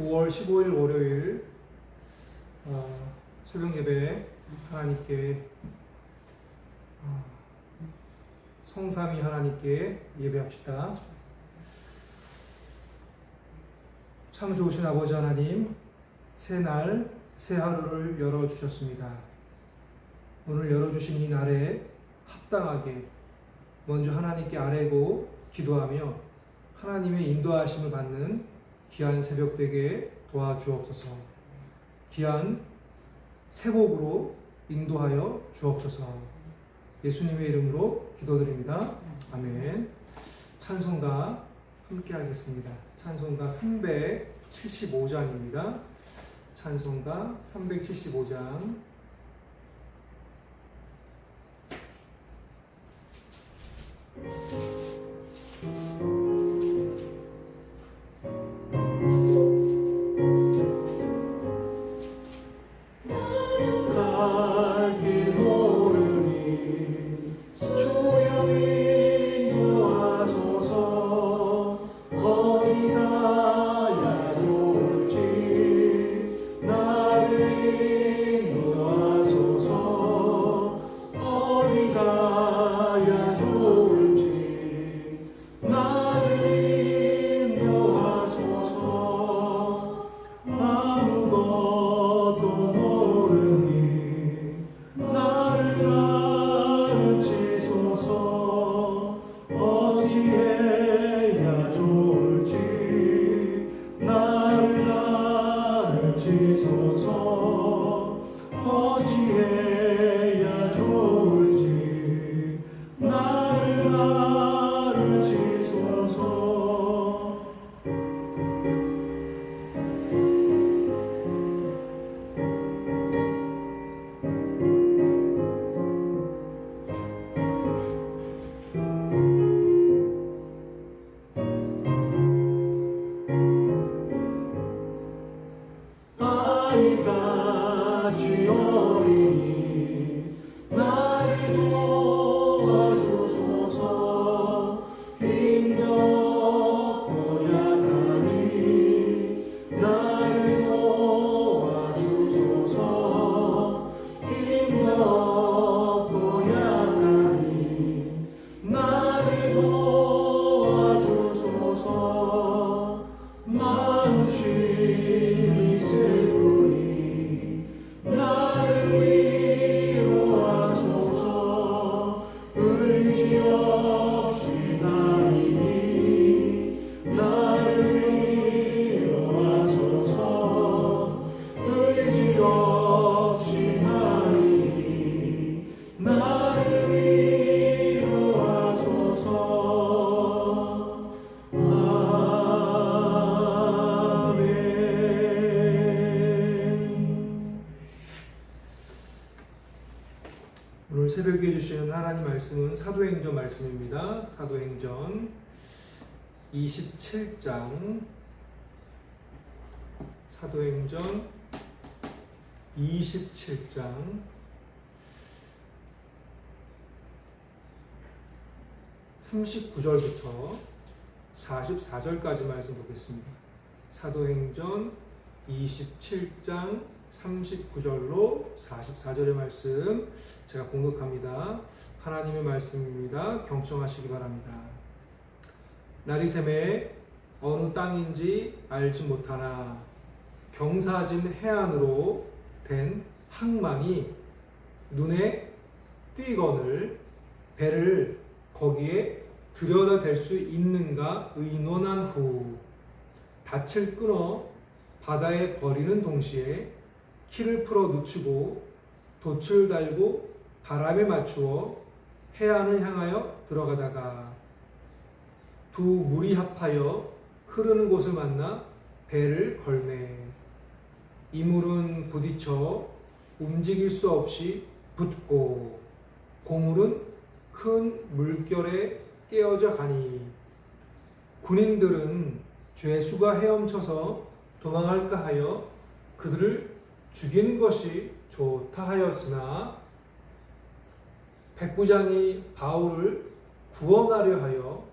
5월 15일 월요일 새벽 예배 하나님께 성삼위 하나님께 예배합시다. 참 좋으신 아버지 하나님, 새 날, 새 하루를 열어주셨습니다. 오늘 열어주신 이 날에 합당하게 먼저 하나님께 아뢰고 기도하며 하나님의 인도하심을 받는 귀한 새벽 되게 도와주옵소서. 귀한 새복으로 인도하여 주옵소서. 예수님의 이름으로 기도드립니다. 아멘. 찬송가 함께 하겠습니다. 찬송가 375장입니다. 찬송가 375장. 오늘 새벽에 주시는 하나님 말씀은 사도행전 말씀입니다. 사도행전 27장, 사도행전 27장 39절부터 44절까지 말씀 보겠습니다. 사도행전 27장 39절로 44절의 말씀 제가 공독합니다. 하나님의 말씀입니다. 경청하시기 바랍니다. 날이 새매 어느 땅인지 알지 못하나 경사진 해안으로 된 항만이 눈에 띄거늘 배를 거기에 들여다댈 수 있는가 의논한 후 닻을 끊어 바다에 버리는 동시에 키를 풀어 늦추고 돛을 달고 바람에 맞추어 해안을 향하여 들어가다가 두 물이 합하여 흐르는 곳을 만나 배를 걸매 이 물은 부딪혀 움직일 수 없이 붙고 고물은 큰 물결에 깨어져 가니 군인들은 죄수가 헤엄쳐서 도망할까 하여 그들을 죽이는 것이 좋다 하였으나 백부장이 바울을 구원하려 하여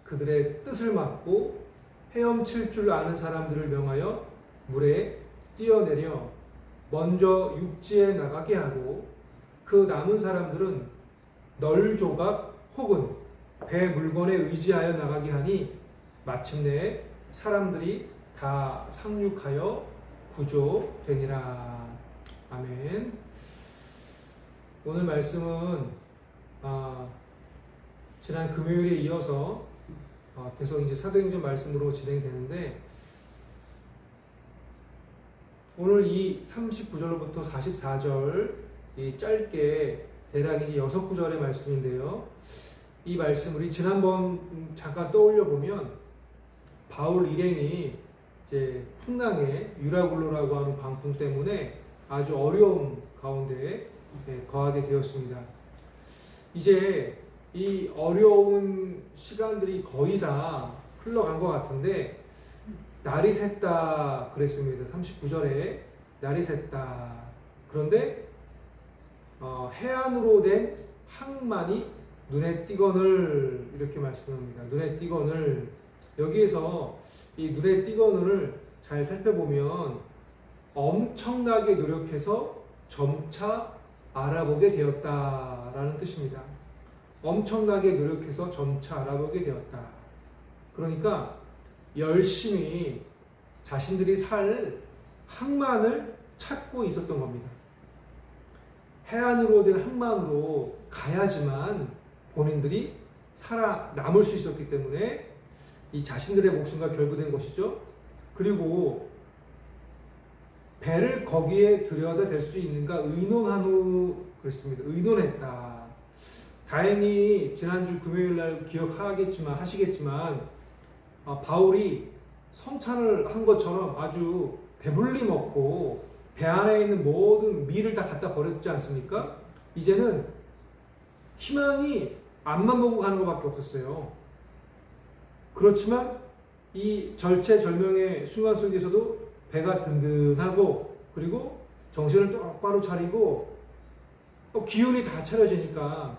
그들의 뜻을 막고 헤엄칠 줄 아는 사람들을 명하여 물에 뛰어내려 먼저 육지에 나가게 하고 그 남은 사람들은 널 조각 혹은 배 물건에 의지하여 나가게 하니 마침내 사람들이 다 상륙하여 구조되니라. 아멘. 오늘 말씀은 지난 금요일에 이어서 계속 이제 사도행전 말씀으로 진행되는데, 오늘 이 39절부터 44절 이 짧게 대략 이제 6구절의 말씀인데요. 이 말씀 우리 지난번 잠깐 떠올려 보면 바울 일행이 이제 풍랑에 유라굴로라고 하는 광풍 때문에 아주 어려움 가운데 거하게 되었습니다. 이제 이 어려운 시간들이 거의 다 흘러간 것 같은데 날이 샜다 그랬습니다. 39절에 날이 샜다. 그런데 해안으로 된 항만이 눈에 띄거늘 이렇게 말씀합니다. 눈에 띄거늘. 여기에서 이 눈에 띄거늘을 잘 살펴보면 엄청나게 노력해서 점차 알아보게 되었다라는 뜻입니다. 엄청나게 노력해서 점차 알아보게 되었다. 그러니까 열심히 자신들이 살 항만을 찾고 있었던 겁니다. 해안으로 된 항만으로 가야지만 본인들이 살아남을 수 있었기 때문에 이 자신들의 목숨과 결부된 것이죠. 그리고 배를 거기에 들여다 댈 수 있는가 의논한 후 그랬습니다. 의논했다. 다행히 지난주 금요일날 하시겠지만 바울이 성찬을 한 것처럼 아주 배불리 먹고 배 안에 있는 모든 밀을 다 갖다 버렸지 않습니까? 이제는 희망이 앞만 보고 가는 것밖에 없었어요. 그렇지만 이 절체절명의 순간 속에서도 배가 든든하고 그리고 정신을 똑바로 차리고 기운이 다 차려지니까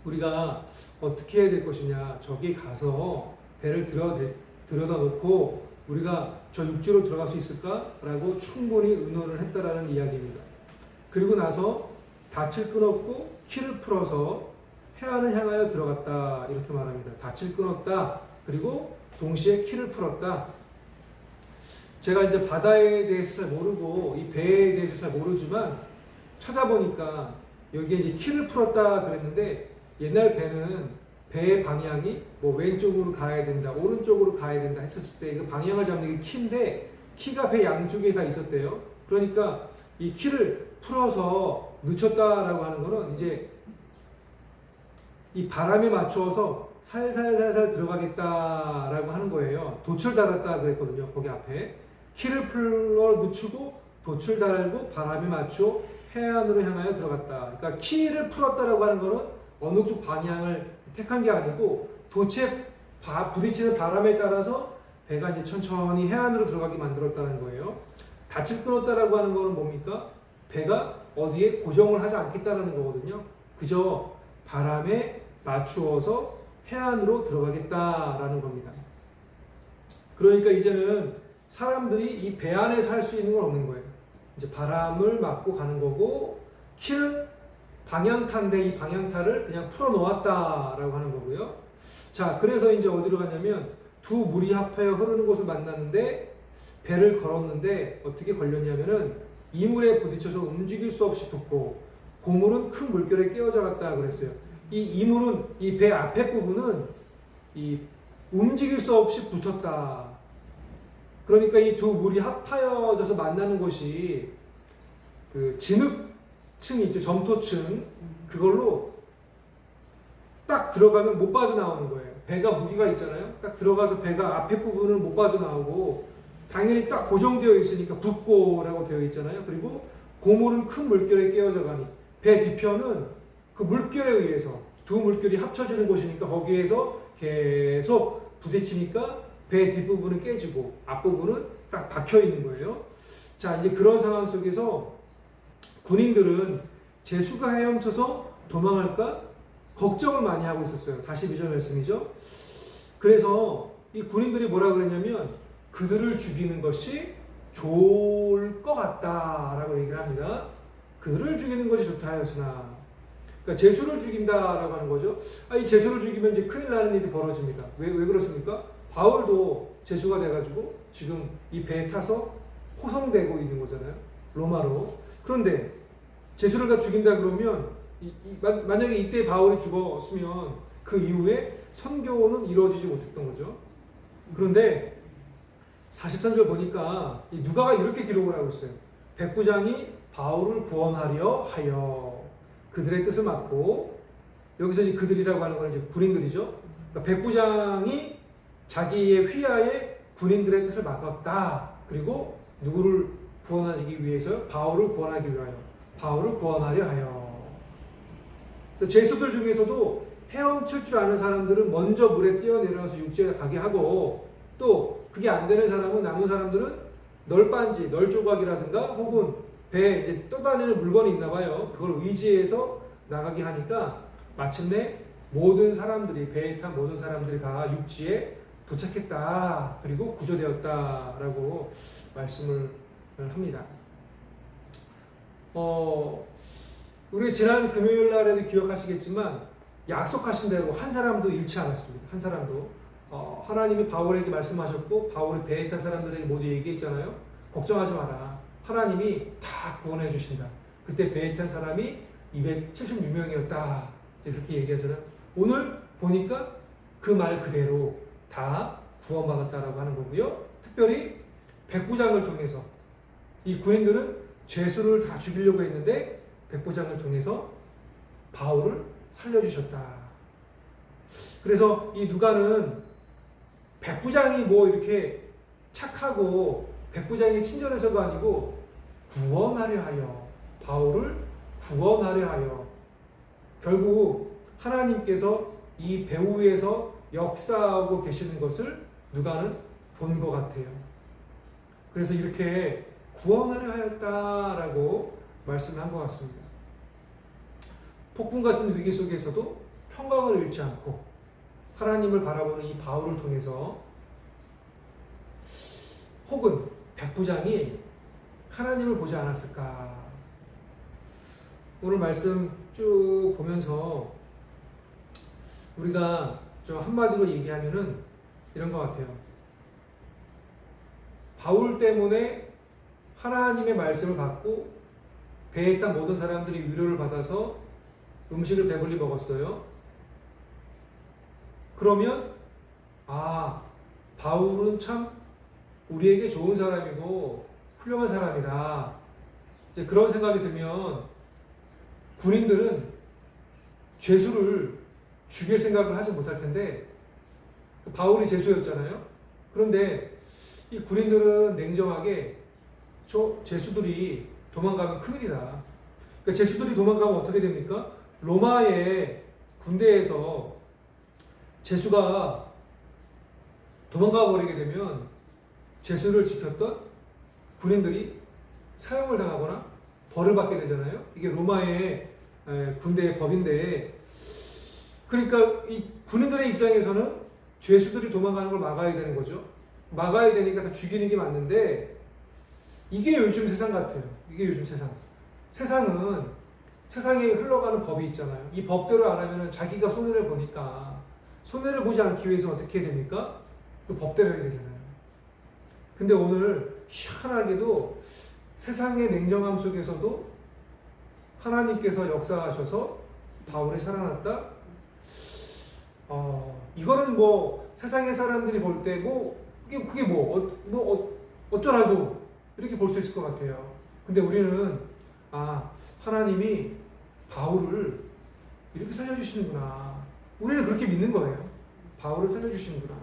우리가 어떻게 해야 될 것이냐, 저기 가서 배를 들여다 놓고 우리가 저 육지로 들어갈 수 있을까라고 충분히 의논을 했다라는 이야기입니다. 그리고 나서 닻을 끊었고 키를 풀어서 해안을 향하여 들어갔다 이렇게 말합니다. 닻을 끊었다. 그리고 동시에 키를 풀었다. 제가 이제 바다에 대해서 잘 모르고 이 배에 대해서 잘 모르지만 찾아보니까 여기에 이제 키를 풀었다 그랬는데, 옛날 배는 배의 방향이 뭐 왼쪽으로 가야 된다, 오른쪽으로 가야 된다 했었을 때 그 방향을 잡는 게 키인데, 키가 배 양쪽에 다 있었대요. 그러니까 이 키를 풀어서 늦췄다라고 하는 거는 이제 이 바람에 맞추어서 살살살살 들어가겠다라고 하는 거예요. 돛을 달았다 그랬거든요. 거기 앞에 키를 풀어 늦추고 돛을 달고 바람에 맞추어 해안으로 향하여 들어갔다. 그러니까 키를 풀었다라고 하는 거는 어느 쪽 방향을 택한 게 아니고 돛에 부딪히는 바람에 따라서 배가 이제 천천히 해안으로 들어가게 만들었다는 거예요. 닻을 끊었다라고 하는 거는 뭡니까? 배가 어디에 고정을 하지 않겠다라는 거거든요. 그저 바람에 맞추어서 해안으로 들어가겠다라는 겁니다. 그러니까 이제는 사람들이 이 배 안에 살 수 있는 건 없는 거예요. 이제 바람을 맞고 가는 거고, 키는 방향타인데 이 방향타를 그냥 풀어 놓았다라고 하는 거고요. 자, 그래서 이제 어디로 갔냐면 두 물이 합하여 흐르는 곳을 만났는데 배를 걸었는데 어떻게 걸렸냐면은 이물에 부딪혀서 움직일 수 없이 붙고 고물은 큰 물결에 깨어져 갔다 그랬어요. 이 이물은 이 배 앞에 부분은 이 움직일 수 없이 붙었다. 그러니까 이 두 물이 합하여져서 만나는 곳이 그 진흙층이 있죠. 점토층. 그걸로 딱 들어가면 못 빠져나오는 거예요. 배가 무게가 있잖아요. 딱 들어가서 배가 앞에 부분을 못 빠져나오고, 당연히 딱 고정되어 있으니까 붙고라고 되어 있잖아요. 그리고 고물은 큰 물결에 깨어져 가니, 배 뒤편은 그 물결에 의해서 두 물결이 합쳐지는 곳이니까 거기에서 계속 부딪히니까 배 뒷부분은 깨지고 앞부분은 딱 박혀 있는 거예요. 자, 이제 그런 상황 속에서 군인들은 제수가 헤엄쳐서 도망할까 걱정을 많이 하고 있었어요. 42절 말씀이죠. 그래서 이 군인들이 뭐라 그랬냐면 그들을 죽이는 것이 좋을 것 같다라고 얘기를 합니다. 그들을 죽이는 것이 좋다 하였으나, 그러니까 제수를 죽인다라고 하는 거죠. 이 제수를 죽이면 이제 큰일 나는 일이 벌어집니다. 왜 그렇습니까? 바울도 제수가 돼가지고 지금 이 배에 타서 호송되고 있는 거잖아요. 로마로. 그런데 제수를 다 죽인다 그러면 만약에 이때 바울이 죽었으면 그 이후에 선교는 이루어지지 못했던 거죠. 그런데 43절 보니까 누가가 이렇게 기록을 하고 있어요. 백부장이 바울을 구원하려 하여 그들의 뜻을 맡고, 여기서 이제 그들이라고 하는 건 이제 군인들이죠. 그러니까 백부장이 자기의 휘하에 군인들의 뜻을 맡았다. 그리고 누구를 구원하기 위해서? 바울을 구원하기 위하여. 바울을 구원하려 하여. 그래서 제수들 중에서도 헤엄칠 줄 아는 사람들은 먼저 물에 뛰어내려가서 육지에 가게 하고, 또 그게 안 되는 사람은, 남은 사람들은 널빤지, 널조각이라든가 혹은 배에 이제 떠다니는 물건이 있나 봐요. 그걸 의지해서 나가게 하니까 마침내 모든 사람들이, 배에 탄 모든 사람들이 다 육지에 도착했다. 그리고 구조되었다라고 말씀을 합니다. 우리 지난 금요일 날에도 기억하시겠지만 약속하신 대로 한 사람도 잃지 않았습니다. 한 사람도. 하나님이 바울에게 말씀하셨고 바울이 배에 탄 사람들에게 모두 얘기했잖아요. 걱정하지 마라. 하나님이 다 구원해 주신다. 그때 배에 탄 사람이 276명이었다. 이렇게 얘기하잖아요. 오늘 보니까 그 말 그대로 다 구원받았다라고 하는 거고요. 특별히 백부장을 통해서 이 군인들은 죄수를 다 죽이려고 했는데 백부장을 통해서 바울을 살려주셨다. 그래서 이 누가는 백부장이 뭐 이렇게 착하고 백부장이 친절해서가 아니고 구원하려 하여, 바울을 구원하려 하여, 결국 하나님께서 이 배후에서 역사하고 계시는 것을 누가는 본 것 같아요. 그래서 이렇게 구원하려 하였다라고 말씀한 것 같습니다. 폭풍 같은 위기 속에서도 평강을 잃지 않고 하나님을 바라보는 이 바울을 통해서, 혹은 백부장이 하나님을 보지 않았을까. 오늘 말씀 쭉 보면서 우리가 좀 한마디로 얘기하면은 이런 것 같아요. 바울 때문에 하나님의 말씀을 받고 배에 탄 모든 사람들이 위로를 받아서 음식을 배불리 먹었어요. 그러면 바울은 참 우리에게 좋은 사람이고 훌륭한 사람이다. 이제 그런 생각이 들면 군인들은 죄수를 죽일 생각을 하지 못할 텐데, 바울이 죄수였잖아요. 그런데 이 군인들은 냉정하게 저 죄수들이 도망가면 큰일이다. 그러니까 죄수들이 도망가면 어떻게 됩니까? 로마의 군대에서 죄수가 도망가 버리게 되면 죄수를 지켰던 군인들이 사형을 당하거나 벌을 받게 되잖아요. 이게 로마의 군대의 법인데, 그러니까 이 군인들의 입장에서는 죄수들이 도망가는 걸 막아야 되는 거죠. 막아야 되니까 다 죽이는 게 맞는데, 이게 요즘 세상 같아요. 이게 요즘 세상. 세상은 세상에 흘러가는 법이 있잖아요. 이 법대로 안 하면 자기가 손해를 보니까, 손해를 보지 않기 위해서 어떻게 해야 됩니까? 그 법대로 해야 되잖아요. 근데 오늘 희한하게도 세상의 냉정함 속에서도 하나님께서 역사하셔서 바울이 살아났다? 이거는 뭐 세상의 사람들이 볼 때 그게 어쩌라고 이렇게 볼 수 있을 것 같아요. 근데 우리는 하나님이 바울을 이렇게 살려주시는구나. 우리는 그렇게 믿는 거예요. 바울을 살려주시는구나.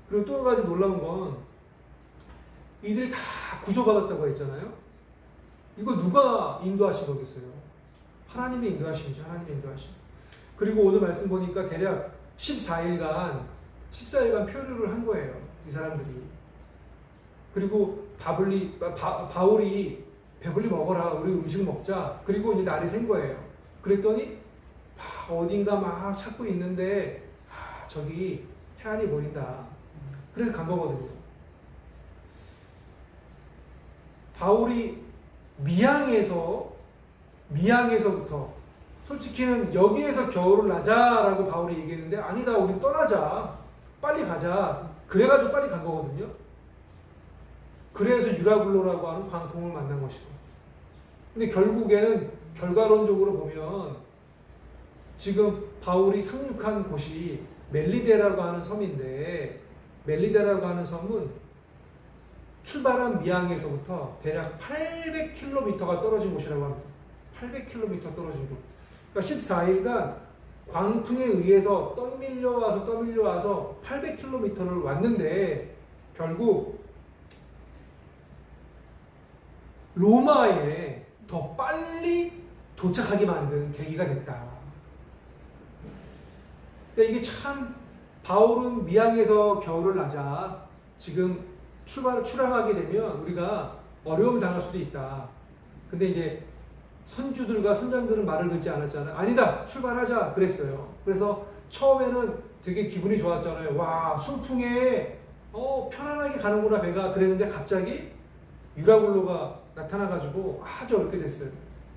그리고 또 한 가지 놀라운 건 이들이 다 구조받았다고 했잖아요. 이거 누가 인도하신 거겠어요? 하나님이 인도하신 거죠. 하나님이 인도하신. 그리고 오늘 말씀 보니까 대략 14일간 표류를 한 거예요. 이 사람들이. 그리고 바울이 배불리 먹어라. 우리 음식 먹자. 그리고 이제 날이 샌 거예요. 그랬더니 어딘가 막 찾고 있는데 저기 해안이 보인다. 그래서 간 거거든요. 바울이 미항에서부터 솔직히는 여기에서 겨울을 나자라고 바울이 얘기했는데 아니다, 우리 떠나자, 빨리 가자, 그래가지고 빨리 간 거거든요. 그래서 유라굴로라고 하는 광풍을 만난 것이고, 근데 결국에는 결과론적으로 보면 지금 바울이 상륙한 곳이 멜리데라고 하는 섬인데, 멜리데라고 하는 섬은 출발한 미항에서부터 대략 800km가 떨어진 곳이라고 합니다. 800km 떨어진 곳. 그러니까 14일간 광풍에 의해서 떠밀려와서 800km를 왔는데 결국 로마에 더 빨리 도착하게 만든 계기가 됐다. 그러니까 이게 참, 바울은 미항에서 겨울을 나자, 지금 출항하게 되면 우리가 어려움을 당할 수도 있다. 근데 이제 선주들과 선장들은 말을 듣지 않았잖아요. 아니다, 출발하자 그랬어요. 그래서 처음에는 되게 기분이 좋았잖아요. 와, 순풍에 편안하게 가는구나 배가, 그랬는데 갑자기 유라굴로가 나타나가지고 아주 어렵게 됐어요.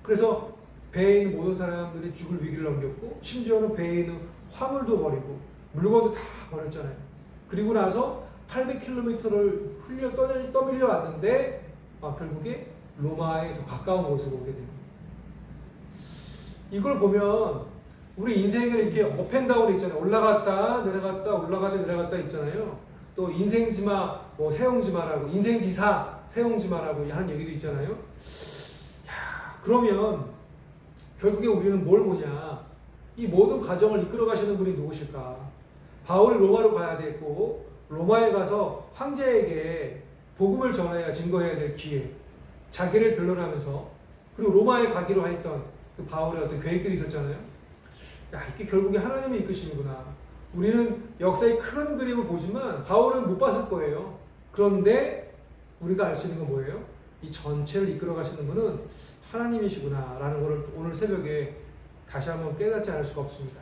그래서 배에 있는 모든 사람들이 죽을 위기를 넘겼고, 심지어는 배에 있는 화물도 버리고 물건도 다 버렸잖아요. 그리고 나서 800km를 떠밀려 왔는데 결국에 로마에 더 가까운 곳에 오게 됩니다. 이걸 보면 우리 인생은 이렇게 업앤다운 있잖아요. 올라갔다 내려갔다 올라갔다 내려갔다 있잖아요. 또 인생지마, 세용지마라고, 인생지사 세용지마라고 하는 얘기도 있잖아요. 야, 그러면 결국에 우리는 뭘 보냐, 이 모든 과정을 이끌어 가시는 분이 누구실까? 바울이 로마로 가야 됐고, 로마에 가서 황제에게 복음을 전해야 증거해야 될 기회, 자기를 변론하면서, 그리고 로마에 가기로 했던 그 바울의 어떤 계획들이 있었잖아요. 야, 이게 결국에 하나님의 이끄심이구나. 우리는 역사의 큰 그림을 보지만 바울은 못 봤을 거예요. 그런데 우리가 알 수 있는 건 뭐예요? 이 전체를 이끌어 가시는 분은 하나님이시구나 라는 것을 오늘 새벽에 다시 한번 깨닫지 않을 수가 없습니다.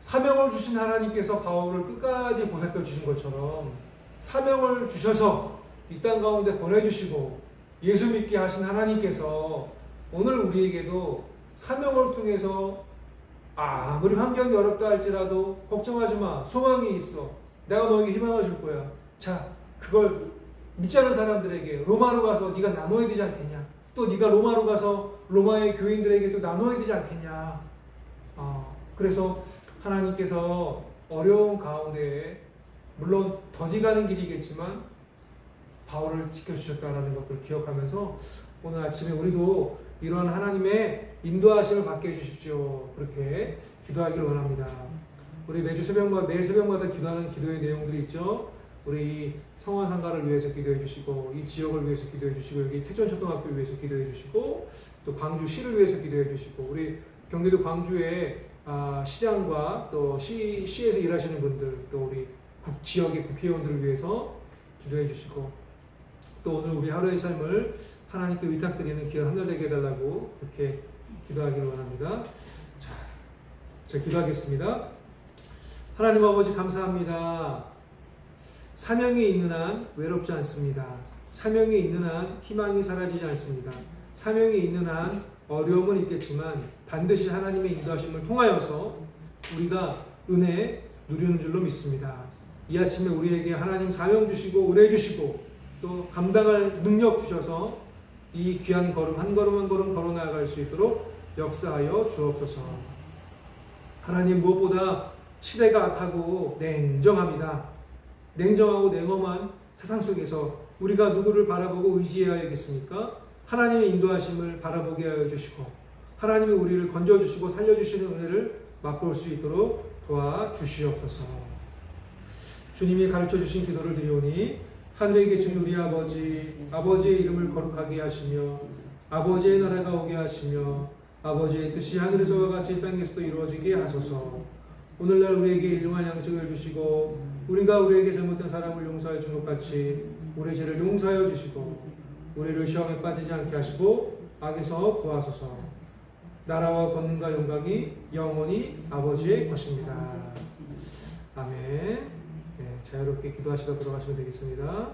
사명을 주신 하나님께서 바울을 끝까지 보살펴 주신 것처럼 사명을 주셔서 이 땅 가운데 보내주시고 예수 믿게 하신 하나님께서 오늘 우리에게도 사명을 통해서 아무리 환경이 어렵다 할지라도 걱정하지 마, 소망이 있어, 내가 너에게 희망을 줄 거야. 자, 그걸 믿지 않은 사람들에게 로마로 가서 네가 나눠야 되지 않겠냐, 또 네가 로마로 가서 로마의 교인들에게 또 나눠야 되지 않겠냐. 그래서 하나님께서 어려운 가운데 물론 더디 가는 길이겠지만 바울을 지켜주셨다는 것들을 기억하면서 오늘 아침에 우리도 이러한 하나님의 인도하심을 받게 해주십시오. 그렇게 기도하기를 원합니다. 우리 매일 새벽마다 기도하는 기도의 내용들이 있죠. 우리 성화상가를 위해서 기도해 주시고, 이 지역을 위해서 기도해 주시고, 여기 태천초등학교를 위해서 기도해 주시고, 또 광주시를 위해서 기도해 주시고, 우리 경기도 광주의 시장과 또 시에서 일하시는 분들, 또 우리 지역의 국회의원들을 위해서 기도해 주시고, 또 오늘 우리 하루의 삶을 하나님께 위탁드리는 귀한 한 날 되게 해달라고 그렇게 기도하기를 원합니다. 자, 제가 기도하겠습니다. 하나님 아버지 감사합니다. 사명이 있는 한 외롭지 않습니다. 사명이 있는 한 희망이 사라지지 않습니다. 사명이 있는 한 어려움은 있겠지만 반드시 하나님의 인도하심을 통하여서 우리가 은혜 누리는 줄로 믿습니다. 이 아침에 우리에게 하나님 사명 주시고 은혜 주시고 또 감당할 능력 주셔서 이 귀한 걸음 한 걸음 한 걸음 걸어 나아갈 수 있도록 역사하여 주옵소서. 하나님, 무엇보다 시대가 악하고 냉정합니다. 냉정하고 냉엄한 세상 속에서 우리가 누구를 바라보고 의지해야겠습니까? 하나님의 인도하심을 바라보게 하여 주시고 하나님이 우리를 건져주시고 살려주시는 은혜를 맛볼 수 있도록 도와주시옵소서. 주님이 가르쳐주신 기도를 드리오니 하늘에 계신 우리 아버지의 이름을 거룩하게 하시며 아버지의 나라가 오게 하시며 아버지의 뜻이 하늘에서와 같이 땅에서도 이루어지게 하소서. 오늘날 우리에게 일용할 양식을 주시고 우리가 우리에게 잘못한 사람을 용서하여 준 것 같이 우리 죄를 용서하여 주시고 우리를 시험에 빠지지 않게 하시고 악에서 구하소서. 나라와 권능과 영광이 영원히 아버지의 것입니다. 아멘. 네, 자유롭게 기도하시다 돌아가시면 되겠습니다.